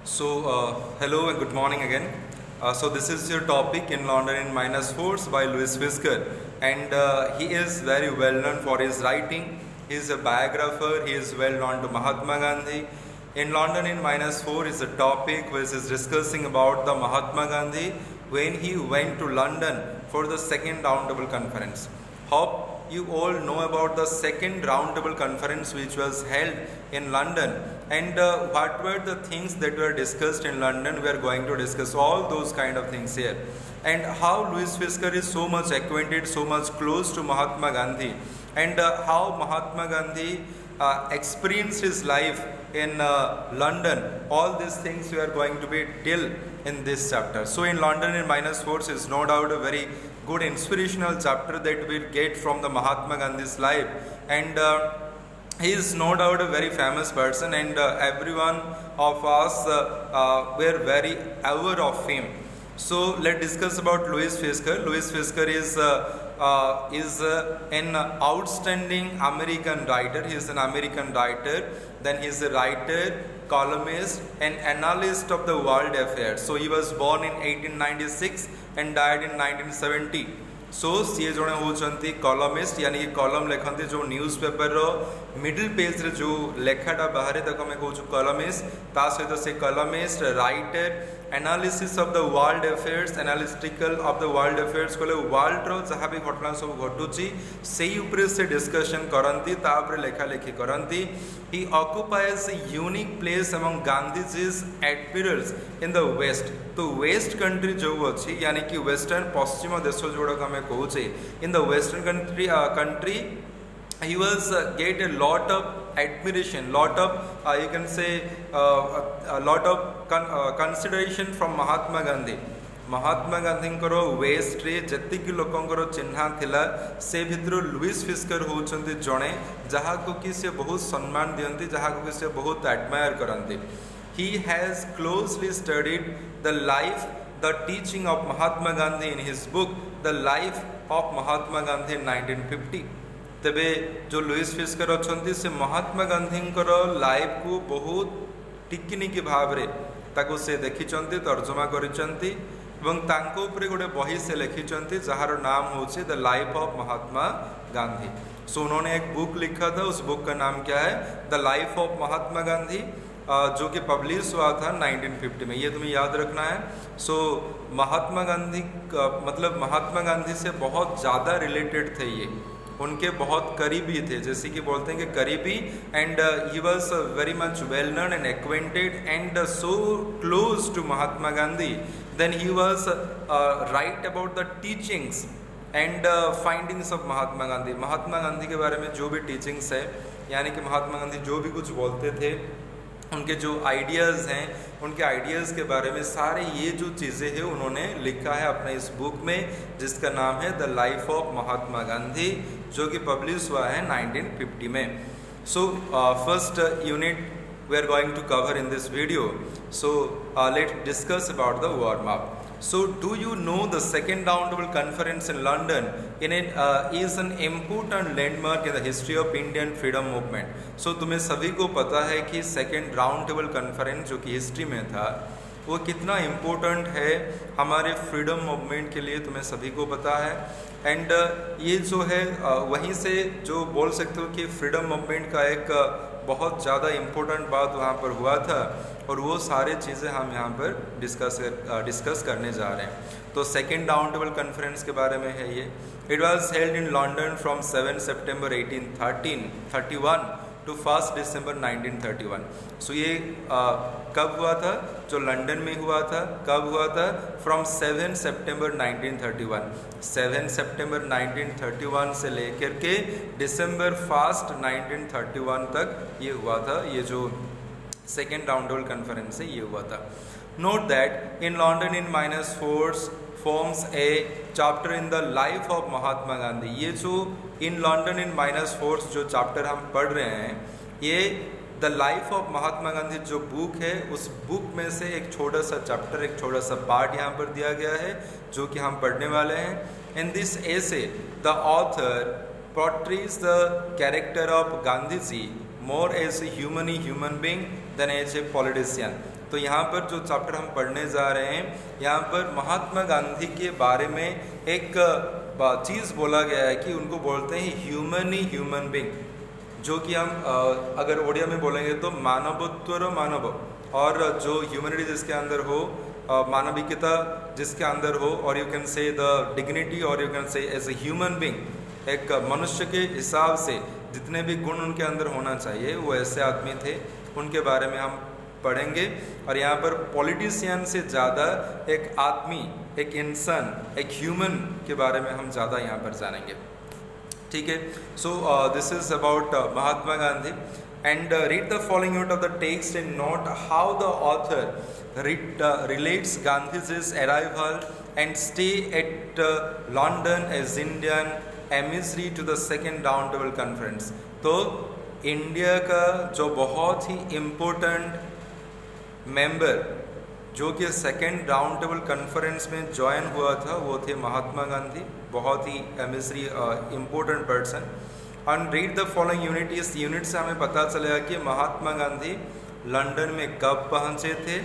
Hello and good morning again. This is your topic in London in minus force by Louis Fisker, and he is very well known for his writing. He is a biographer. He is well known to Mahatma Gandhi. In London in minus four is a topic which is discussing about the Mahatma Gandhi when he went to London for the second roundtable conference. Hope you all know about the second roundtable conference which was held in London, and what were the things that were discussed in London. We are going to discuss all those kind of things here, and how Louis Fisker is so much acquainted, so much close to Mahatma Gandhi, and how Mahatma Gandhi experienced his life in London. All these things we are going to be till in this chapter. So in London in minus force is no doubt a very good inspirational chapter that we get from the Mahatma Gandhi's life, and he is no doubt a very famous person, and everyone of us were very aware of him. So let's discuss about Louis Fisker. Louis Fisker is an outstanding American writer. He is an American writer. Then he is a writer, columnist, and analyst of the world affairs. So he was born in 1896 and died in 1970. सो सी जड़े होती कलमिस्ट यानी कि कलम लिखती जो news paper middle page रे जो लेखाटा बाहर तक आम कहूँ कलमिस्ट ता सहित से columnist writer analysis of the world affairs analytical of the world affairs कहले वर्ल्ड रो जहाँ भी घटना सब घटुची से उपरे से डिस्कशन करती तापर लेखा लेखी करती. He occupies unique place among Gandhiji's admirals in the West. तो वेस्ट कंट्री जो अच्छी यानी कि वेस्टर्न पश्चिम देश जोड़क आम कहूचे in the western country he was get a lot of admiration, lot of you can say a lot of consideration from Mahatma Gandhi. Mahatma Gandhi वेस्ट रे जतिक लोकंकर चिन्हा थिला से भितर लुइस फिस्कर होचंती जणे जहाँ को कि से बहुत सम्मान दियंती, जहाँ को कि से बहुत admire करंती. He has closely studied the life, the teaching of Mahatma Gandhi in his book The Life of Mahatma Gandhi in 1950. तेबे जो लुइस फिस्कर अच्छे से महात्मा गांधी लाइफ को बहुत टिकनिकी भाव रे ताको से देखिचंती, तर्जमा करिचंती एवं तांको उपरे गोटे बही से लिखिचंती जहार नाम होची the life of Mahatma Gandhi. सो उन्होंने एक बुक लिखा था, उस बुक का नाम क्या है? The life of Mahatma Gandhi, जो कि पब्लिश हुआ था 1950 में. ये तुम्हें याद रखना है. सो महात्मा गांधी मतलब महात्मा गांधी से बहुत ज़्यादा रिलेटेड थे, ये उनके बहुत करीबी थे, जैसे कि बोलते हैं कि करीबी. And he was very much well known and acquainted and so close to Mahatma Gandhi. Then he was right about the teachings and findings of Mahatma Gandhi. Mahatma Gandhi के बारे में जो भी टीचिंग्स है, यानी कि महात्मा गांधी जो भी कुछ बोलते थे, उनके जो आइडियाज़ हैं, उनके आइडियाज़ के बारे में सारे ये जो चीज़ें हैं उन्होंने लिखा है अपने इस बुक में, जिसका नाम है the life of Mahatma Gandhi, जो कि पब्लिश हुआ है 1950 में. So first unit we are going to cover in this video. So let's discuss about the warm up. So, do you know the second roundtable conference in London is an important landmark in the history of Indian freedom movement. So, तुम्हें सभी को पता है कि second roundtable conference जो कि history में था वो कितना इम्पोर्टेंट है हमारे फ्रीडम मूवमेंट के लिए, तुम्हें सभी को पता है. एंड ये जो है वहीं से जो बोल सकते हो कि फ्रीडम मूवमेंट का एक बहुत ज़्यादा इम्पोर्टेंट बात वहाँ पर हुआ था, और वो सारे चीज़ें हम यहाँ पर डिस्कस करने जा रहे हैं. तो सेकेंड राउंड टेबल कॉन्फ्रेंस के बारे में है ये. It was held in London from 7 September 1831 to 1 December 1931. So ये कब हुआ था? जो लंदन में हुआ था. कब हुआ था? फ्रॉम 7 सितंबर 1931. 7 सितंबर 1931 से लेकर के दिसंबर 1 1931 तक ये हुआ था. ये जो सेकेंड राउंड कॉन्फ्रेंस है ये हुआ था. Note that in London in minus force forms a chapter in the life of Mahatma Gandhi. ये जो in London in minus force जो चैप्टर हम पढ़ रहे हैं, ये the life of Mahatma Gandhi जो बुक है, उस बुक में से एक छोटा सा चैप्टर, एक छोटा सा पार्ट यहाँ पर दिया गया है जो कि हम पढ़ने वाले हैं. In this essay the author portrays the character of Gandhiji more as a human being then as a politician. तो यहाँ पर जो चैप्टर हम पढ़ने जा रहे हैं, यहाँ पर महात्मा गांधी के बारे में एक चीज़ बोला गया है कि उनको बोलते हैं ह्यूमन बीइंग, जो कि हम अगर ओडिया में बोलेंगे तो मानवोत्तर मानव, और जो ह्यूमनिटी जिसके अंदर हो, मानविकता जिसके अंदर हो, और you can say the dignity, और you can say as a human being, एक मनुष्य के हिसाब से जितने भी गुण उनके अंदर होना चाहिए वो ऐसे आदमी थे, उनके बारे में हम पढ़ेंगे। और यहाँ पर पॉलिटिशियन से ज़्यादा एक आदमी, एक इंसान, एक ह्यूमन के बारे में हम ज़्यादा यहाँ पर जानेंगे, ठीक है। So this is about Mahatma Gandhi, and read the following out of the text and note how the author relates Gandhi's arrival and stay at London as Indian emissary to the second round table conference। तो India का जो बहुत ही important member जो कि second round table conference में join हुआ था वो थे महात्मा गांधी, बहुत ही एमिसरी इम्पोर्टेंट पर्सन। और रीड द फॉलोइंग यूनिट, इस यूनिट से हमें पता चलेगा कि महात्मा गांधी लंदन में कब पहुंचे थे,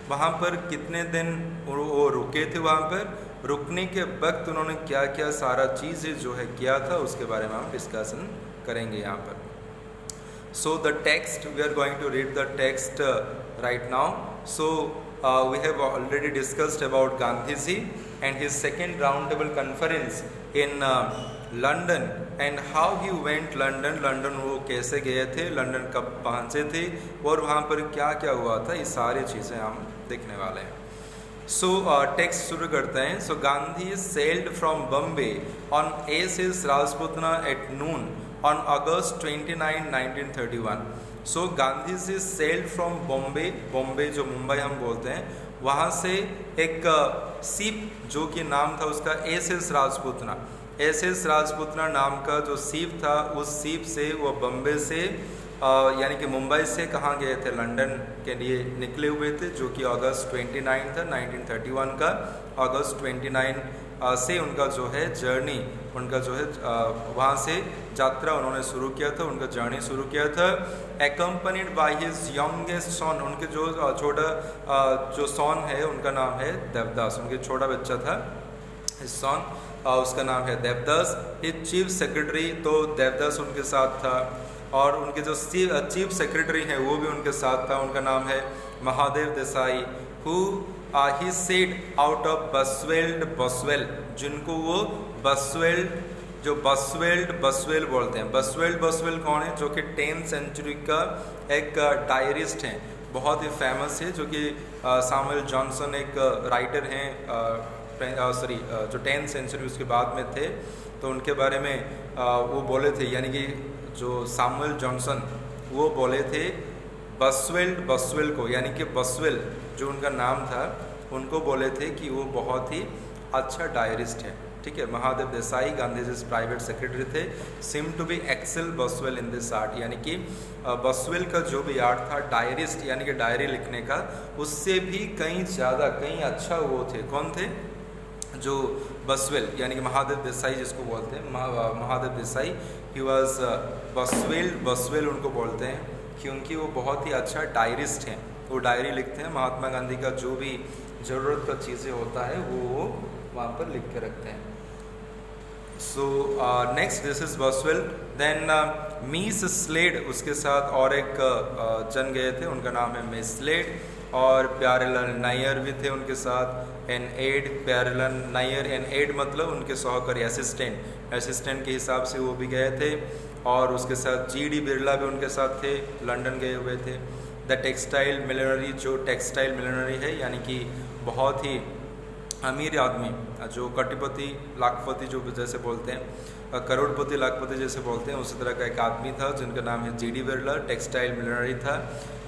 वहाँ पर कितने दिन वो रुके थे, वहाँ पर रुकने के वक्त उन्होंने क्या क्या सारा चीज़ें जो है किया था, उसके बारे में हम डिस्कशन करेंगे यहाँ पर। So the text, we are going to read the text right now. So we have already discussed about Gandhiji and his second round table conference in London and how he went London वो कैसे गए थे, London कब पहुँचे थे, और वहाँ पर क्या क्या हुआ था, ये सारी चीज़ें हम देखने वाले हैं। सो टेक्स्ट शुरू करते हैं। सो Gandhi sailed from Bombay on SS Rajputana at noon on August 29, 1931। सो गांधी से सेल्ड फ्रॉम बॉम्बे, बॉम्बे जो मुंबई हम बोलते हैं, वहाँ से एक सीप जो कि नाम था उसका SS राजपूतना, SS राजपूतना नाम का जो सीप था, उस सीप से वो बॉम्बे से यानी कि मुंबई से कहाँ गए थे, लंदन के लिए निकले हुए थे, जो कि अगस्त 29 था 1931 का। अगस्त 29 से उनका जो है जर्नी, उनका जो है वहाँ से यात्रा उन्होंने शुरू किया था, उनका जर्नी शुरू किया था। एक्म्पनीड बाय हिज यंगेस्ट सन, उनके जो छोटा जो सन है उनका नाम है देवदास, उनके छोटा बच्चा था सन, उसका नाम है देवदास। हिज चीफ सेक्रेटरी, तो देवदास उनके साथ था, और उनके जो चीफ सेक्रेटरी हैं वो भी उनके साथ था, उनका नाम है Mahadev Desai. Who he said out of Boswell, जिनको वो बसवेल बोलते हैं। बसवेल कौन है, जो कि 10th सेंचुरी का एक डायरिस्ट हैं, बहुत ही फेमस है, जो कि सैमुअल जॉनसन एक राइटर हैं, जो 10th सेंचुरी उसके बाद में थे, तो उनके बारे में वो बोले थे, यानी कि जो सैमुअल जॉनसन वो बोले थे बसवेल को, यानी कि बसवेल जो उनका नाम था, उनको बोले थे कि वो बहुत ही अच्छा डायरिस्ट है, ठीक है। महादेव देसाई गांधी जी प्राइवेट सेक्रेटरी थे, seem to be excel Boswell in this art, यानी कि बसवेल का जो भी आर्ट था डायरिस्ट यानी कि डायरी लिखने का, उससे भी कहीं ज़्यादा कहीं अच्छा वो थे। कौन थे? जो बसवेल यानी कि महादेव देसाई जिसको बोलते हैं, महादेव देसाई, ही वॉज बसवेल उनको बोलते हैं क्योंकि वो बहुत ही अच्छा डायरिस्ट हैं, वो डायरी लिखते हैं, महात्मा गांधी का जो भी ज़रूरत का चीज़ें होता है वो वहाँ पर लिख के रखते हैं। So next this is Boswell. Then Miss Slade, उसके साथ और एक जन गए थे, उनका नाम है मिस स्लेड, और प्यारेलाल नायर भी थे उनके साथ, an aide Pyarelal Nayar, an aide मतलब उनके सहकारी असिस्टेंट के हिसाब से वो भी गए थे, और उसके साथ GD बिरला भी उनके साथ थे, लंदन गए हुए थे। द टेक्सटाइल मिलनरी, जो टेक्सटाइल मिलनरी है यानी कि बहुत ही अमीर आदमी, जो करोड़पति लाखपति जो जैसे बोलते हैं, करोड़पति लाखपति जैसे बोलते हैं, उसी तरह का एक आदमी था जिनका नाम है GD बिरला, टेक्सटाइल मिलनरी था।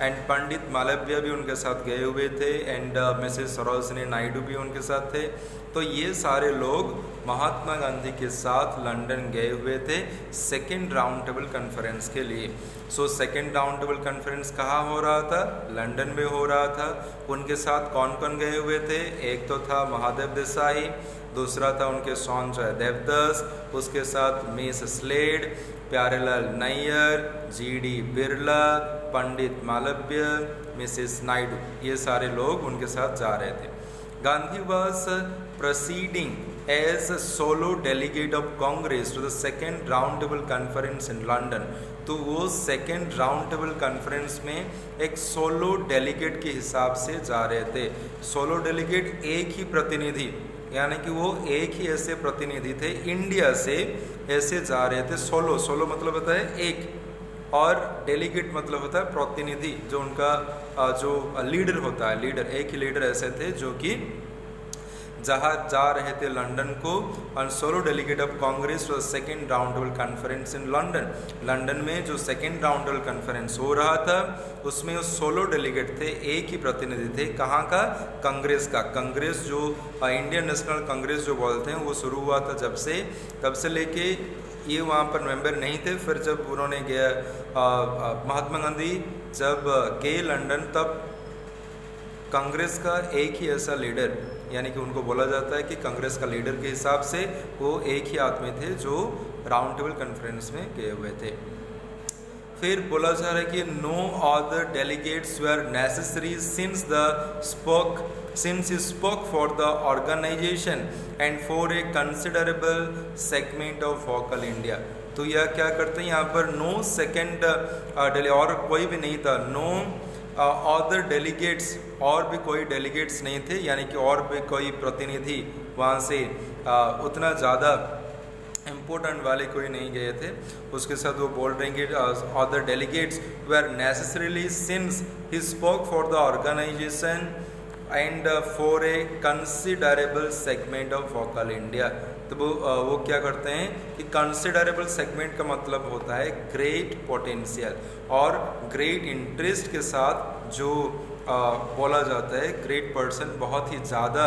एंड पंडित मालव्य भी उनके साथ गए हुए थे, एंड मिसेस सरोजिनी नायडू भी उनके साथ थे। तो ये सारे लोग महात्मा गांधी के साथ लंदन गए हुए थे सेकेंड राउंड टेबल कॉन्फ्रेंस के लिए। So second round table conference कहाँ हो रहा था? लंदन में हो रहा था। उनके साथ कौन कौन गए हुए थे? एक तो था महादेव देसाई, दूसरा था उनके सन जो है देवदास, उसके साथ Miss Slade, Pyarelal Nayar, GD Birla, Pandit Malaviya, Mrs Naidu, ये सारे लोग उनके साथ जा रहे थे। Gandhi was proceeding as solo delegate of Congress to the second round table conference in London. तो वो सेकेंड राउंड टेबल कॉन्फ्रेंस में एक सोलो डेलीगेट के हिसाब से जा रहे थे। सोलो डेलीगेट एक ही प्रतिनिधि, यानी कि वो एक ही ऐसे प्रतिनिधि थे इंडिया से, ऐसे जा रहे थे। सोलो, सोलो मतलब होता है एक, और डेलीगेट मतलब होता है प्रतिनिधि, जो उनका जो लीडर होता है, लीडर, एक ही लीडर ऐसे थे जो कि जहाँ जा रहे थे लंदन को। और solo delegate of Congress to second round table conference in London. London में जो सेकेंड राउंड टेबल कॉन्फ्रेंस हो रहा था उसमें वो सोलो डेलीगेट थे, एक ही प्रतिनिधि थे। कहाँ का? कांग्रेस का। कांग्रेस जो इंडियन नेशनल कांग्रेस जो बोलते हैं वो शुरू हुआ था जब से, तब से लेके ये वहाँ पर मेंबर नहीं थे। फिर जब उन्होंने गया महात्मा गांधी जब गए लंदन, तब कांग्रेस का एक ही ऐसा लीडर, यानी कि उनको बोला जाता है कि कांग्रेस का लीडर के हिसाब से वो एक ही आदमी थे जो राउंड टेबल कॉन्फ्रेंस में गए हुए थे। फिर बोला जा रहा है कि no other delegates were necessary since he spoke for the organization and for a considerable segment of vocal India। तो यह क्या करते हैं यहाँ पर, नो सेकेंड और कोई भी नहीं था, नो अदर डेलीगेट्स, और भी कोई डेलीगेट्स नहीं थे, यानी कि और भी कोई प्रतिनिधि वहाँ से उतना ज़्यादा इम्पोर्टेंट वाले कोई नहीं गए थे। उसके साथ वो बोल रहे हैं कि other delegates were necessarily since he spoke for the organisation and for a considerable segment of vocal India. तो वो क्या करते हैं कि कंसिडरेबल सेगमेंट का मतलब होता है ग्रेट पोटेंशियल और ग्रेट इंटरेस्ट के साथ जो बोला जाता है, ग्रेट पर्सन, बहुत ही ज़्यादा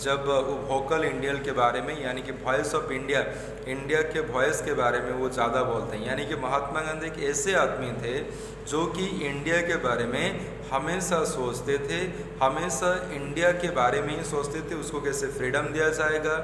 जब वोकल इंडिया के बारे में, यानी कि वॉइस ऑफ इंडिया, इंडिया के वॉइस के बारे में वो ज़्यादा बोलते हैं। यानी कि महात्मा गांधी एक ऐसे आदमी थे जो कि इंडिया के बारे में हमेशा सोचते थे, हमेशा इंडिया के बारे में ही सोचते थे, उसको कैसे फ्रीडम दिया जाएगा,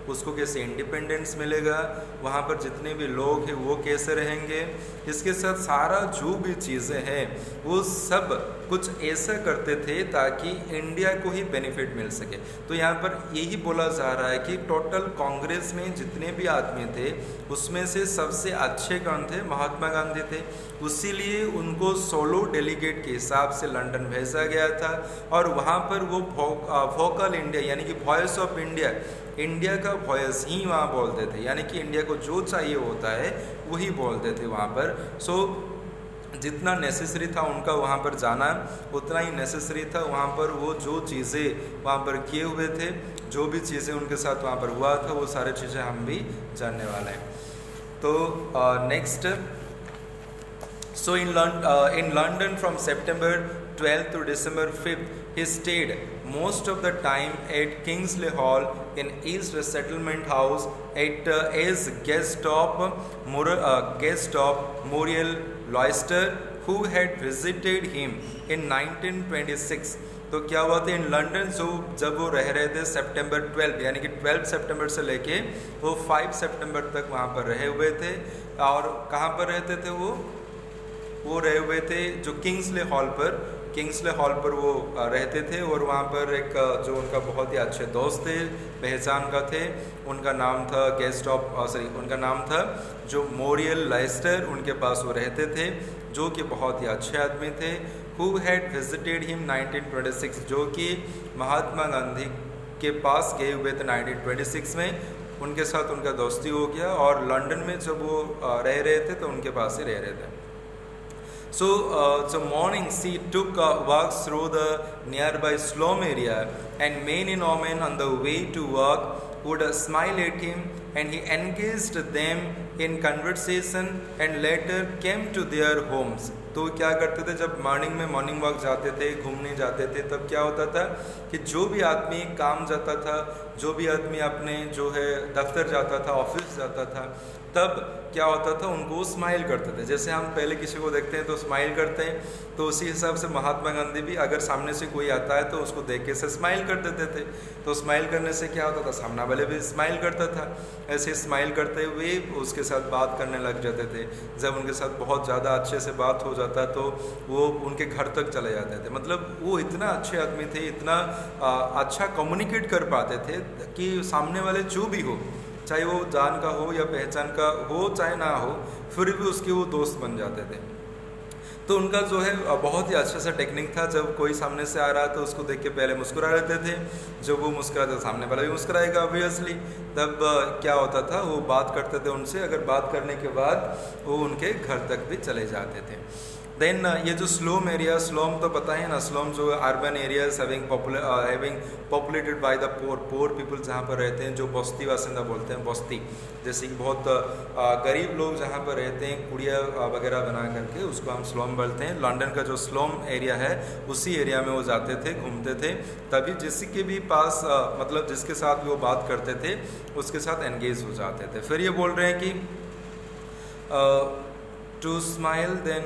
उसको कैसे इंडिपेंडेंस मिलेगा, वहाँ पर जितने भी लोग हैं वो कैसे रहेंगे, इसके साथ सारा जो भी चीज़ें हैं वो सब कुछ ऐसा करते थे ताकि इंडिया को ही बेनिफिट मिल सके। तो यहाँ पर यही बोला जा रहा है कि टोटल कांग्रेस में जितने भी आदमी थे उसमें से सबसे अच्छे कौन थे? महात्मा गांधी थे। उसीलिए उनको सोलो डेलीगेट के हिसाब से लंदन भेजा गया था और वहाँ पर वो वोकल इंडिया, यानी कि वॉइस ऑफ इंडिया, इंडिया का वॉइस ही वहाँ बोलते थे, यानी कि इंडिया को जो चाहिए होता है वही बोलते थे वहाँ पर। सो जितना नेसेसरी था उनका वहाँ पर जाना, उतना ही नेसेसरी था वहाँ पर वो जो चीज़ें वहाँ पर किए हुए थे, जो भी चीज़ें उनके साथ वहाँ पर हुआ था, वो सारी चीज़ें हम भी जानने वाले हैं। तो next, so in London from September 12th to December 5th, he stayed most of the time at Kingsley Hall in East Settlement House as guest of Muriel Leicester, who had visited him in 1926। तो क्या हुआ था in London, जब वो रह रहे थे सितंबर 12, यानी कि 12 सितंबर से लेके वो 5 सितंबर तक वहाँ पर रहे हुए थे। और कहाँ पर रहते थे वो रहे हुए थे जो किंग्सले हॉल पर वो रहते थे। और वहाँ पर एक जो उनका बहुत ही अच्छे दोस्त थे, पहचान का थे, उनका नाम था उनका नाम था जो मोरियल लाइस्टर, उनके पास वो रहते थे, जो कि बहुत ही अच्छे आदमी थे। हु हैड विजिटेड हिम 1926, जो कि महात्मा गांधी के पास गए हुए थे 1926 में, उनके साथ उनका दोस्ती हो गया और लंदन में जब वो रह रहे थे तो उनके पास ही रह रहे थे। So morning she took walks through the nearby slum area, and men and women on the way to work would smile at him, and he engaged them in conversation and later came to their homes। तो क्या करते थे, जब morning walk जाते थे, घूमने जाते थे, तब क्या होता था कि जो भी आदमी काम जाता था, जो भी आदमी अपने जो है दफ्तर जाता था, ऑफिस जाता था, तब क्या होता था, उनको स्माइल करते थे। जैसे हम पहले किसी को देखते हैं तो स्माइल करते हैं, तो उसी हिसाब से महात्मा गांधी भी अगर सामने से कोई आता है तो उसको देख के से स्माइल कर देते थे। तो स्माइल करने से क्या होता था, सामने वाले भी स्माइल करता था। ऐसे स्माइल करते हुए उसके साथ बात करने लग जाते थे। जब उनके साथ बहुत ज़्यादा अच्छे से बात हो जाता तो वो उनके घर तक चले जाते थे। मतलब वो इतना अच्छे आदमी थे, इतना अच्छा कम्युनिकेट कर पाते थे कि सामने वाले जो भी हो, चाहे वो जान का हो या पहचान का हो चाहे ना हो, फिर भी उसके वो दोस्त बन जाते थे। तो उनका जो है बहुत ही अच्छा सा टेक्निक था। जब कोई सामने से आ रहा तो उसको देख के पहले मुस्कुरा लेते थे। जब वो मुस्कुराते सामने वाला भी मुस्कुराएगा ऑब्वियसली। तब क्या होता था, वो बात करते थे उनसे, अगर बात करने के बाद वो उनके घर तक भी चले जाते थे। देन ये जो स्लम एरिया, स्लम तो पता है ना, स्लम जो urban areas having populated by the poor people, जहाँ पर रहते हैं, जो बस्ती बासिंदा बोलते हैं, बस्ती जैसे कि बहुत गरीब लोग जहाँ पर रहते हैं, कुड़िया वगैरह बना करके, उसको हम स्लम बोलते हैं। लंदन का जो स्लम एरिया है उसी एरिया में वो जाते थे, घूमते थे। तभी जिसके भी पास मतलब जिसके साथ भी वो बात करते थे उसके साथ एंगेज हो जाते थे। फिर ये बोल रहे हैं कि to smile, then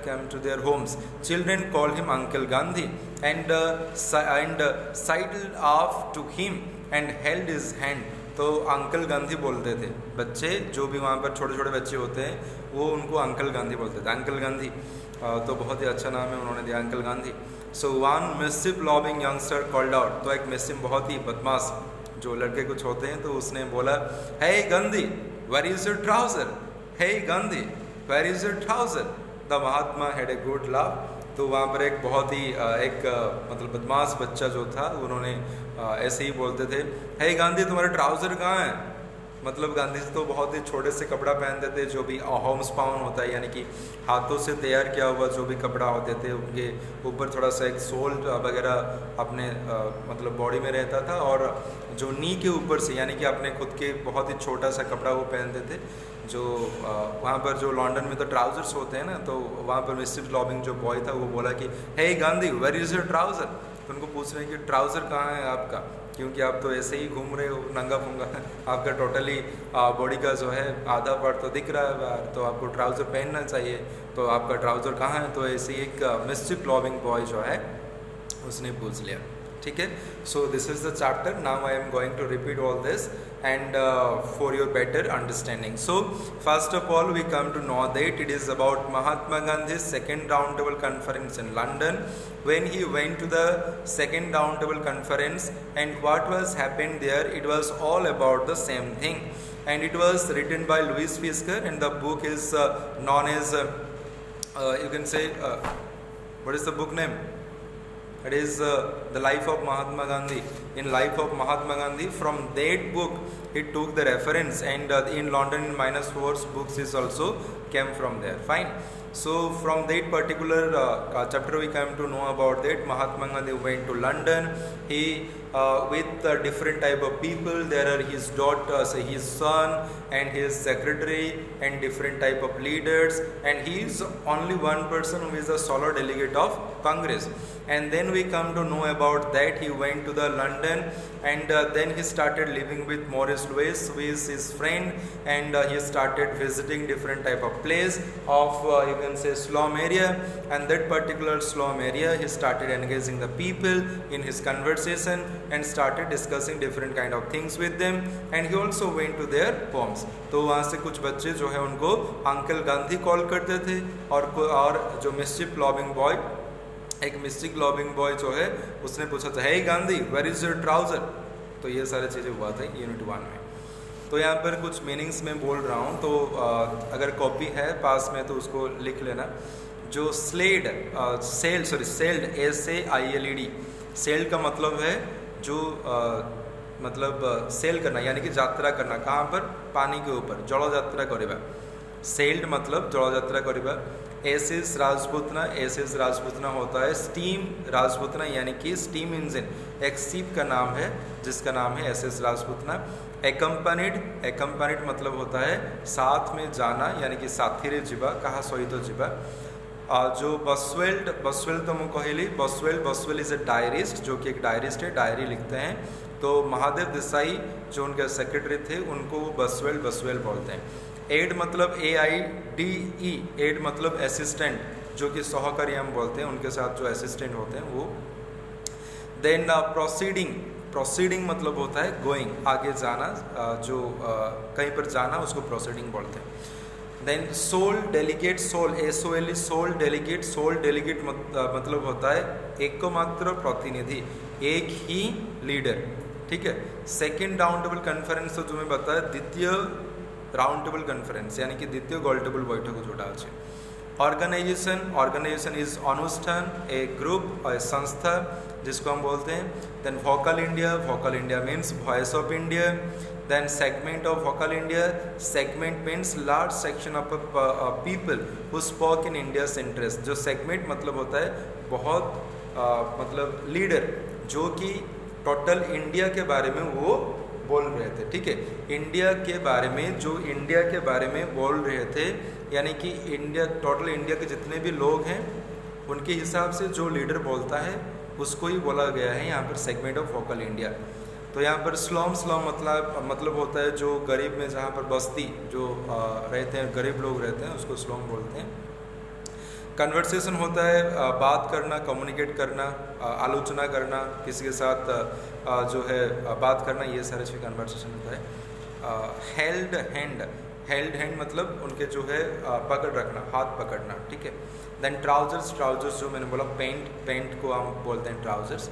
came to their homes. Children called him Uncle Gandhi and sidled off to him and held his hand. तो अंकल गांधी बोलते थे बच्चे, जो भी वहाँ पर छोटे छोटे बच्चे होते हैं वो उनको अंकल गांधी बोलते थे। अंकल गांधी तो बहुत ही अच्छा नाम है उन्होंने दिया, uncle Gandhi. So one mischief loving youngster called out, तो एक मिस्चिफ बहुत ही बदमाश जो लड़के कुछ होते हैं, तो उसने बोला, hey Gandhi where is your trouser, hey Gandhi where is your trouser. The Mahatma had a good laugh. तो वहाँ पर एक बहुत ही मतलब बदमाश बच्चा जो था, उन्होंने ऐसे ही बोलते थे, हे गांधी तुम्हारे ट्राउजर कहाँ हैं। मतलब गांधी जी तो बहुत ही छोटे से कपड़ा पहनते थे, जो भी होम स्पाउन होता है, यानी कि हाथों से तैयार किया हुआ जो भी कपड़ा होते थे, उनके ऊपर थोड़ा सा एक सोल वगैरह अपने मतलब बॉडी में रहता था, और जो नी के ऊपर से यानी कि अपने खुद के बहुत ही छोटा सा कपड़ा वो पहनते थे। जो वहाँ पर जो लंदन में तो ट्राउजर्स होते हैं ना, तो वहाँ पर मिस्टर लॉबिंग जो बॉय था वो बोला कि hey Gandhi where is your trouser. तो उनको पूछ रहे हैं कि ट्राउज़र कहाँ है आपका, क्योंकि आप तो ऐसे ही घूम रहे हो नंगा फुंगा, आपका टोटली बॉडी का जो है आधा पार्ट तो दिख रहा है बाहर, तो आपको ट्राउज़र पहनना चाहिए, तो आपका ट्राउज़र कहाँ है। तो ऐसे ही एक मिस्टर लॉबिंग बॉय जो है उसने पूछ लिया, ठीक है। So this is the chapter, now I am going to repeat all this and for your better understanding. So first of all we come to know that it is about Mahatma Gandhi's second round table conference in London, when he went to the second round table conference, and what was happened there, it was all about the same thing, and it was written by Louis Fisker, and the book is known as you can say what is the book name? It is the life of Mahatma Gandhi. In life of Mahatma Gandhi, from that book he took the reference, and in London in -4 books is also came from there. Fine. So from that particular chapter we come to know about that Mahatma Gandhi went to London. He with different type of people. There are his daughter, his son, and his secretary, and different type of leaders. And he is only one person who is a solo delegate of Congress. And then we come to know about that he went to the London, and then he started living with Morris Louis, who is his friend, and he started visiting different type of place of you can say slum area, and that particular slum area he started engaging the people in his conversation and started discussing different kind of things with them, and he also went to their homes. तो वहाँ से कुछ बच्चे जो है उनको uncle Gandhi call करते थे, और जो मिस्चिफ लॉबिंग बॉय, एक मिस्टिक लॉबिंग बॉय जो है उसने पूछा था, hey Gandhi where is your trouser. तो ये सारी चीज़ें हुआ था यूनिट 1 में। तो यहाँ पर कुछ मीनिंग्स में बोल रहा हूँ, तो अगर कॉपी है पास में तो उसको लिख लेना। जो सेल्ड, SAILED, सेल्ड का मतलब है जो मतलब सेल करना, यानी कि यात्रा करना, कहाँ पर, पानी के ऊपर, जल यात्रा करिबा। सेल्ड मतलब जल यात्रा करिबा। एसएस राजपूतना होता है स्टीम राजपूतना, यानी कि स्टीम इंजन, एक शिप का नाम है जिसका नाम है एसएस राजपूतना। एकम्पनिड मतलब होता है साथ में जाना, यानी कि साथीरे जीवा, कहा सहित जीवा। जो बसवेल्ड तो मैं कहली, बसवेल इज ए डायरिस्ट, जो कि एक डायरिस्ट है, डायरी लिखते हैं। तो महादेव देसाई जो उनके सेक्रेटरी थे उनको बसवेल बोलते हैं। एड मतलब AIDE, एड मतलब असिस्टेंट, जो कि सहकारी हम बोलते हैं, उनके साथ जो असिस्टेंट होते हैं वो। देन प्रोसीडिंग, प्रोसीडिंग मतलब होता है गोइंग, आगे जाना, जो कहीं पर जाना उसको प्रोसीडिंग बोलते हैं। Then sole delegate, sole SOL, sole delegate, sole delegate मतलब होता है एक को मात्र प्रतिनिधि, एक ही लीडर, ठीक है। सेकेंड राउंड टेबल कन्फरेन्स तो जो मैं बताया, द्वितीय राउंड टेबल कन्फरेन्स यानी कि द्वितीय गोल टेबल बैठक जोटा अच्छे। ऑर्गेनाइजेशन, ऑर्गेनाइजेशन इज अनुष्ठान, ए ग्रुप, ए संस्था जिसको हम बोलते हैं। Then vocal India, vocal India means voice of India. Then segment of vocal India, segment means large section of people who spoke in India's interest. जो सेगमेंट मतलब होता है बहुत मतलब लीडर जो कि टोटल इंडिया के बारे में वो बोल रहे थे, ठीक है। इंडिया के बारे में, जो इंडिया के बारे में बोल रहे थे, यानी कि इंडिया, टोटल इंडिया के जितने भी लोग हैं उनके हिसाब से जो लीडर बोलता है उसको ही बोला गया है यहाँ पर सेगमेंट ऑफ वोकल इंडिया। तो यहाँ पर स्लम, स्लम मतलब होता है जो गरीब में, जहाँ पर बस्ती जो रहते हैं, गरीब लोग रहते हैं, उसको स्लम बोलते हैं। कन्वर्सेशन होता है बात करना, कम्युनिकेट करना, आलोचना करना, किसी के साथ जो है बात करना, ये सारे चीज़ कन्वर्सेशन होता है। हेल्ड हैंड, हेल्ड हैंड मतलब उनके जो है पकड़ रखना, हाथ पकड़ना, ठीक है। देन ट्राउजर्स, ट्राउजर्स जो मैंने बोला पेंट, पेंट को हम बोलते हैं trousers.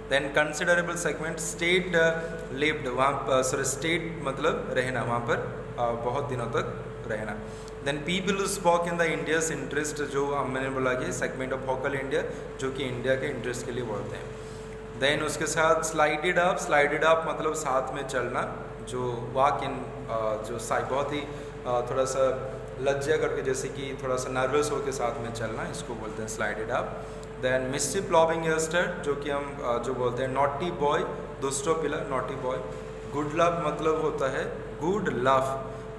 Then considerable segment, state lived, वहाँ पर सॉरी स्टेट मतलब रहना, वहाँ पर बहुत दिनों तक रहना। Then people who spoke in the India's interest, जो मैंने बोला कि सेगमेंट ऑफ वोकल इंडिया, जो कि इंडिया के इंटरेस्ट के लिए बोलते हैं। देन उसके साथ स्लाइडेड अप, स्लाइडेड अप मतलब साथ में चलना, जो वॉक इन, जो बहुत ही थोड़ा सा लज्जा करके, जैसे कि थोड़ा सा नर्वस होकर साथ में चलना, इसको बोलते हैं slided up. Then mischief loving youngster, जो कि हम जो बोलते हैं नॉटी बॉय, दुष्टो पिला, नॉटी बॉय। गुड लव मतलब होता है, गुड लव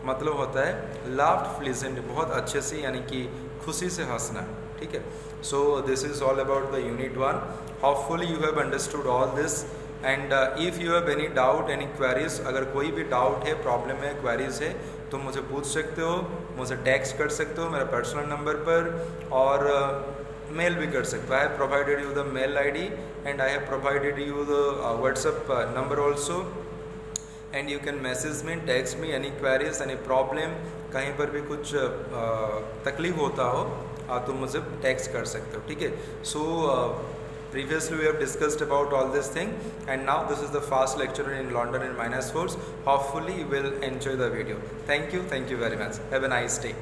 मतलब होता है लाफ्ट प्लीजेंट, बहुत अच्छे से, यानी कि खुशी से हंसना, ठीक है। So this is all about the unit 1। Hopefully you have understood all this, and if you have any doubt, any queries, अगर कोई भी डाउट है, प्रॉब्लम है, क्वेरीज है, तो मुझे पूछ सकते हो, मुझे टेक्स्ट कर सकते हो मेरे पर्सनल नंबर पर, और मेल भी कर सकते हो। I have provided you the mail ID and I have provided you the WhatsApp number also, and you can message me, text me, any queries, any problem, कहीं पर भी कुछ तकलीफ होता हो तो मुझे टेक्स्ट कर सकते हो, ठीक है। सो previously we have discussed about all this thing, and now this is the first lecture in London in -4. Hopefully you will enjoy the video. Thank you very much. Have a nice day.